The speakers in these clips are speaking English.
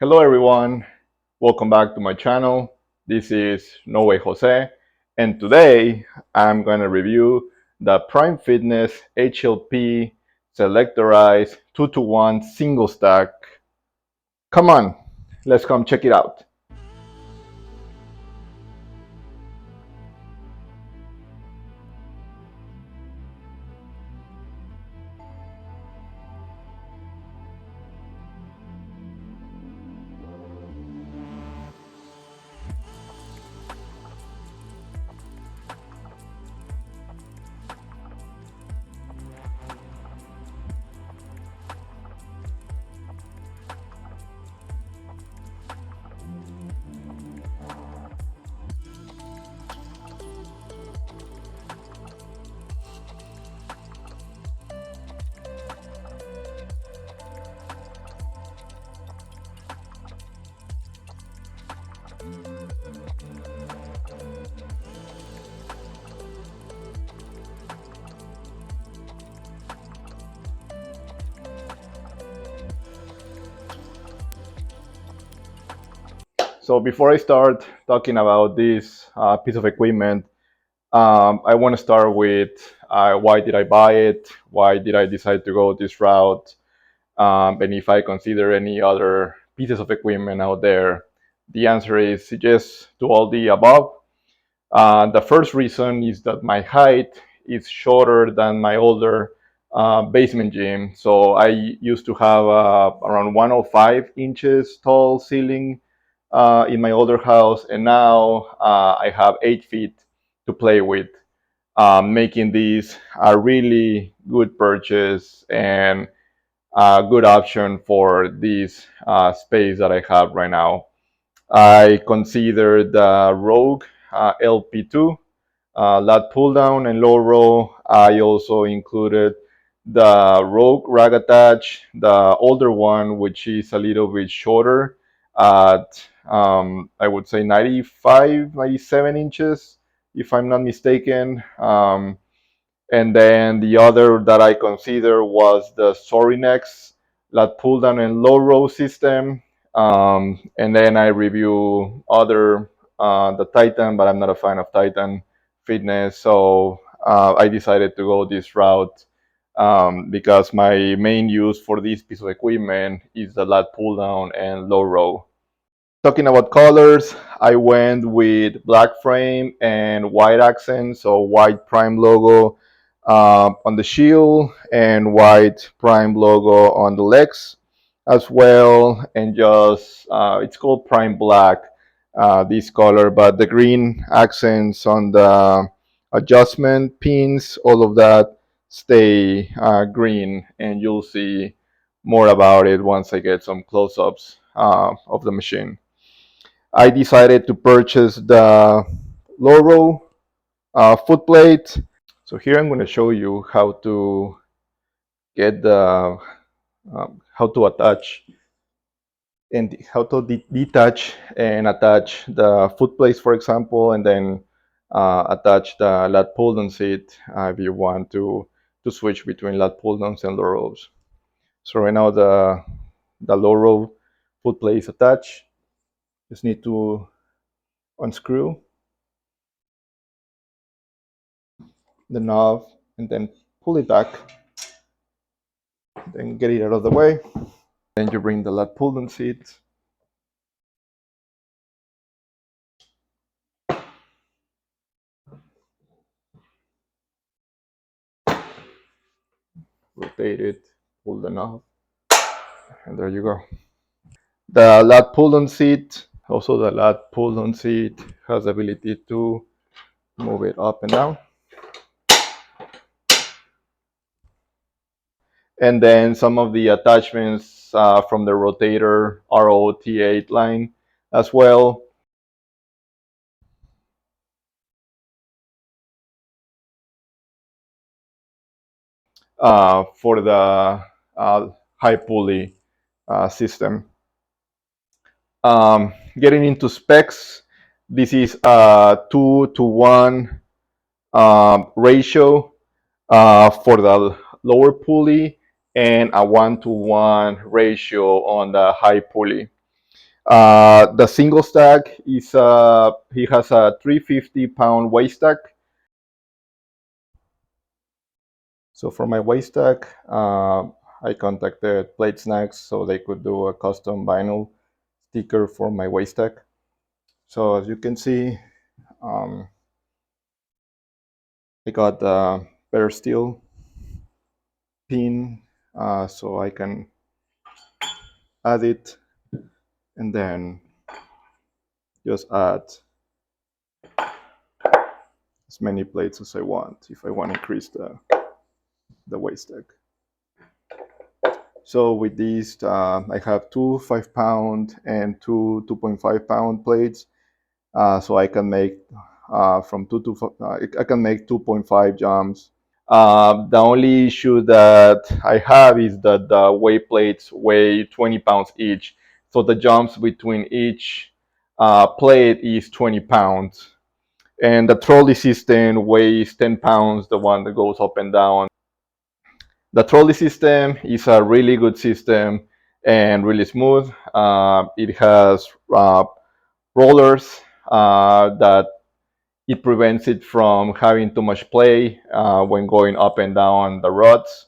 Hello everyone, welcome back to my channel. This is No Way Jose, and today I'm going to review the Prime Fitness HLP Selectorized 2-to-1 single stack. Come on, let's come check it out. So before I start talking about this piece of equipment, I want to start with why did I buy it? Why did I decide to go this route? And if I consider any other pieces of equipment out there. The answer is yes to all the above. The first reason is that my height is shorter than my older basement gym. So I used to have around 105 inches tall ceiling in my older house, and now I have 8 feet to play with, making these a really good purchase and a good option for this space that I have right now. I consider the Rogue LP2 lat pull down and low row. I also included the Rogue Rag Attach, the older one, which is a little bit shorter at I would say 95, 97 inches, if I'm not mistaken. And then the other that I consider was the Sorinex lat pull down and low row system. And then I review other the Titan, but I'm not a fan of Titan Fitness, so I decided to go this route because my main use for this piece of equipment is the lat pull down and low row. Talking about colors, I went with black frame and white accent, so white Prime logo on the shield and white Prime logo on the legs as well, and just it's called Prime Black, this color, but the green accents on the adjustment pins, all of that stay green, and you'll see more about it once I get some close-ups of the machine. I decided to purchase the Loro foot plate. So here I'm going to show you how to get the how to attach and how to detach and attach the foot plates, for example, and then attach the lat pull down seat if you want to switch between lat pull downs and low rows. So right now the low row foot plate is attached. Just need to unscrew the knob and then pull it back, then get it out of the way. Then you bring the lat pull down seat, rotate it, pull the knob, and there you go. The lat pull down seat, also the lat pull down seat has the ability to move it up and down. And then some of the attachments from the rotator ROT8 line as well. For the high pulley system. Getting into specs, this is a 2-to-1 ratio for the lower pulley and a 1-to-1 ratio on the high pulley. The single stack is he has a 350-pound weight stack. So for my weight stack, I contacted Plate Snacks so they could do a custom vinyl sticker for my weight stack. So as you can see, I got the bare steel pin, so I can add it and then just add as many plates as I want if I want to increase the weight stack. So with these, I have two 5-pound and two 2.5-pound plates. So I can make from I can make 2.5 jumps. The only issue that I have is that the weight plates weigh 20 pounds each. So the jumps between each plate is 20 pounds. And the trolley system weighs 10 pounds, the one that goes up and down. The trolley system is a really good system and really smooth. It has rollers that it prevents it from having too much play when going up and down the rods.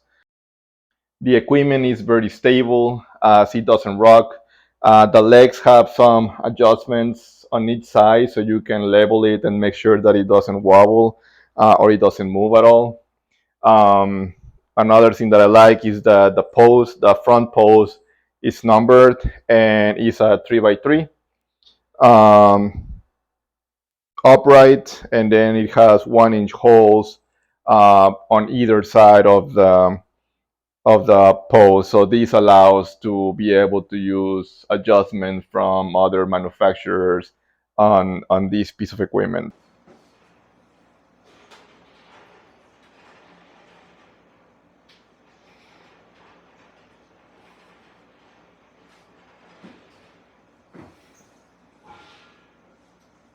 The equipment is very stable as it doesn't rock. The legs have some adjustments on each side so you can level it and make sure that it doesn't wobble or it doesn't move at all. Another thing that I like is that the front post is numbered and is a 3x3. Upright, and then it has 1-inch holes on either side of the post. So this allows to be able to use adjustments from other manufacturers on this piece of equipment.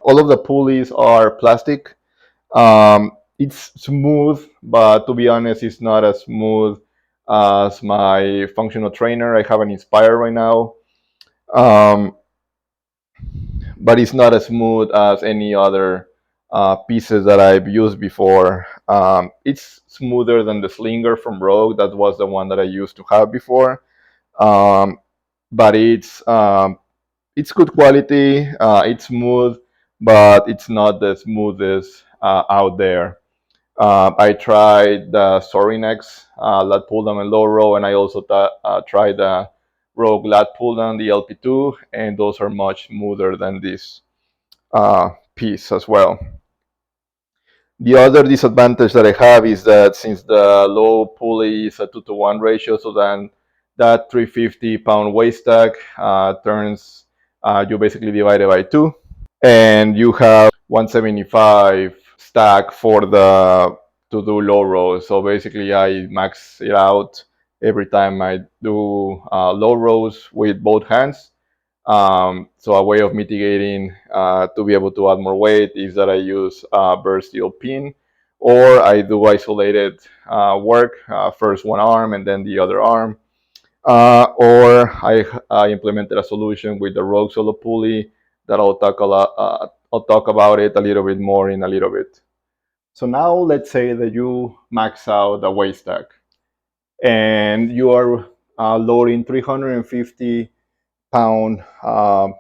All of the pulleys are plastic. It's smooth, but to be honest, it's not as smooth as my functional trainer. I have an Inspire right now, but it's not as smooth as any other pieces that I've used before. It's smoother than the Slinger from Rogue. That was the one that I used to have before, but it's good quality. It's smooth, but it's not the smoothest out there. I tried the Sorinex lat pull down and low row, and I also tried the Rogue lat pull down, the LP2, and those are much smoother than this piece as well. The other disadvantage that I have is that since the low pulley is a 2-to-1 ratio, so then that 350-pound weight stack turns, you basically divide it by 2, and you have 175 stack to do low rows. So basically I max it out every time I do low rows with both hands. So a way of mitigating to be able to add more weight is that I use a bare steel pin, or I do isolated work, first one arm and then the other arm. Or I implemented a solution with the Rogue Solo pulley that I'll talk about it a little bit more in a little bit. So now let's say that you max out the weight stack and you are loading 350 pound on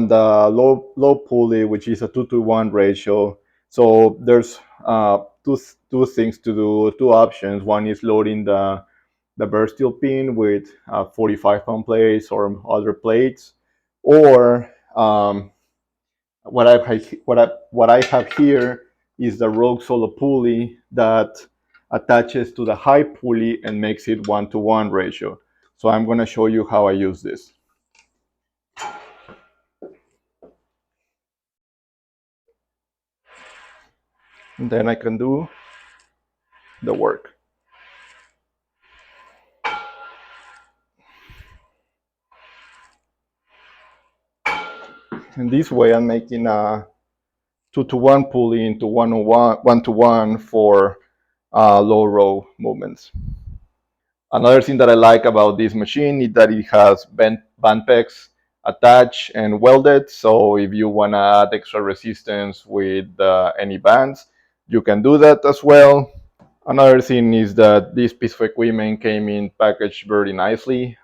the low pulley, which is a 2-to-1 ratio. So there's two things to do, two options. One is loading the bare steel pin with 45-pound plates or other plates, or what I have here is the Rogue Solo pulley that attaches to the high pulley and makes it 1-to-1 ratio. So I'm going to show you how I use this. And then I can do the work. And this way I'm making a 2-to-1 pulley into 1-to-1 for low row movements. Another thing that I like about this machine is that it has band pegs attached and welded. So if you want to add extra resistance with any bands, you can do that as well. Another thing is that this piece of equipment came in packaged very nicely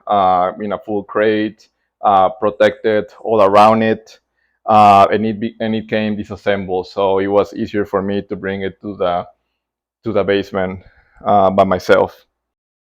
in a full crate, protected all around it, and it came disassembled, so it was easier for me to bring it to the basement by myself.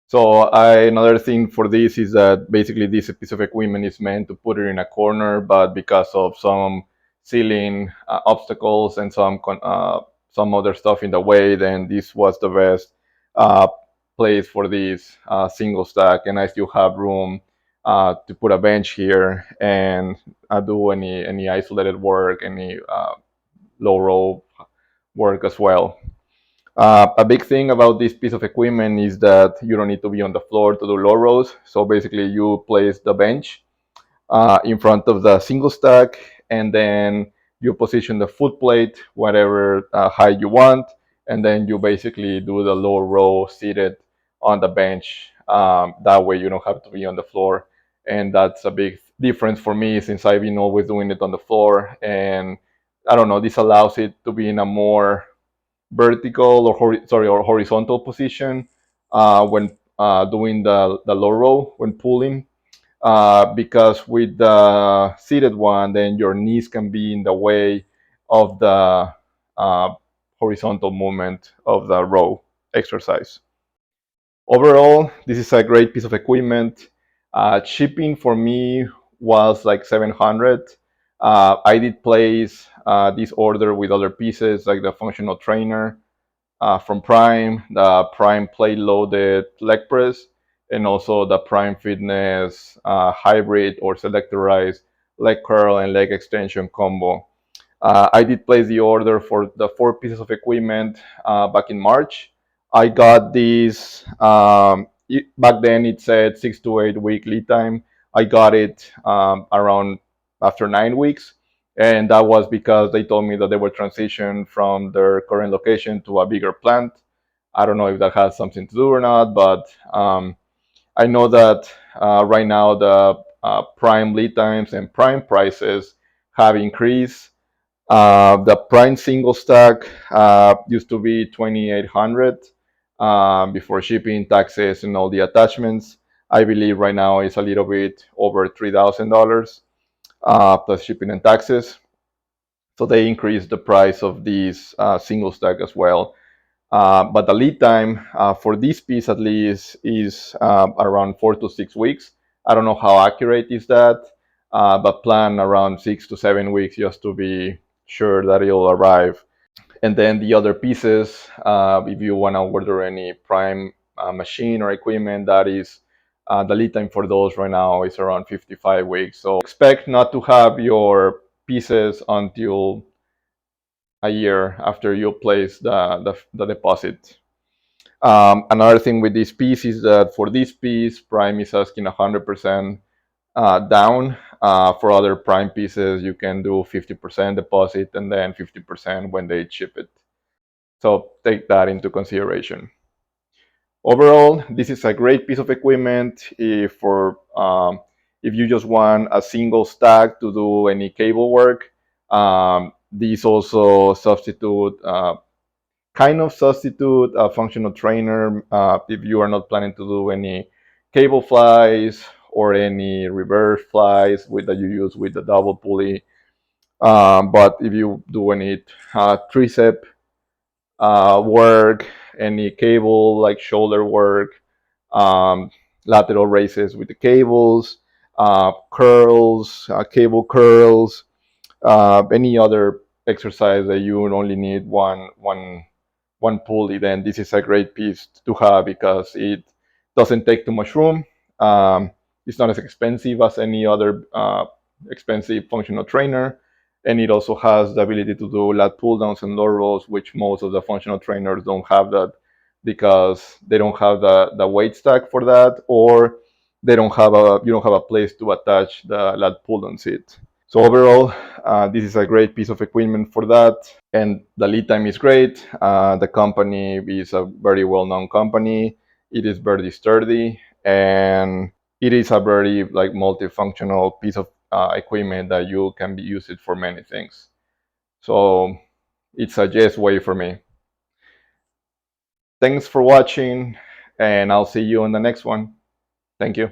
So another thing for this is that basically this piece of equipment is meant to put it in a corner, but because of some ceiling obstacles and some other stuff in the way, then this was the best uh, place for this single stack, and I still have room to put a bench here and do any isolated work, any low row work as well. A big thing about this piece of equipment is that you don't need to be on the floor to do low rows. So basically, you place the bench in front of the single stack, and then you position the foot plate whatever height you want, and then you basically do the low row seated on the bench. That way, you don't have to be on the floor, and that's a big difference for me since I've been always doing it on the floor. And I don't know, this allows it to be in a more vertical or horizontal position when doing the low row when pulling, because with the seated one, then your knees can be in the way of the uh, horizontal movement of the row exercise. Overall, this is a great piece of equipment. Shipping for me was like 700. I did place this order with other pieces like the functional trainer from Prime, the Prime plate loaded leg press, and also the Prime Fitness hybrid or selectorized leg curl and leg extension combo. I did place the order for the 4 pieces of equipment back in March. I got these, back then it said 6 to 8 week lead time. I got it around after 9 weeks. And that was because they told me that they were transitioned from their current location to a bigger plant. I don't know if that has something to do or not, but I know that right now the prime lead times and prime prices have increased. The prime single stack used to be 2,800 before shipping, taxes, and all the attachments. I believe right now it's a little bit over $3,000 plus shipping and taxes. So they increased the price of these single stack as well. But the lead time for this piece at least is around 4 to 6 weeks. I don't know how accurate is that, but plan around 6 to 7 weeks just to be sure that it'll arrive. And then the other pieces, if you want to order any prime machine or equipment, that is the lead time for those right now is around 55 weeks. So expect not to have your pieces until a year after you place the deposit. Another thing with this piece is that for this piece, Prime is asking 100% down. For other Prime pieces, you can do 50% deposit and then 50% when they ship it. So take that into consideration. Overall, this is a great piece of equipment if you just want a single stack to do any cable work. These also kind of substitute a functional trainer if you are not planning to do any cable flies or any reverse flies that you use with the double pulley. But if you do any tricep work, any cable like shoulder work, um, lateral raises with the cables, curls, cable curls, any other exercise that you only need one pulley, then this is a great piece to have because it doesn't take too much room. It's not as expensive as any other expensive functional trainer, and it also has the ability to do lat pull downs and low rows, which most of the functional trainers don't have that because they don't have the weight stack for that, or you don't have a place to attach the lat pull down seat. So overall, this is a great piece of equipment for that, and the lead time is great. The company is a very well-known company. It is very sturdy, and it is a very like multifunctional piece of equipment that you can be use it for many things. So it's a yes way for me. Thanks for watching, and I'll see you on the next one. Thank you.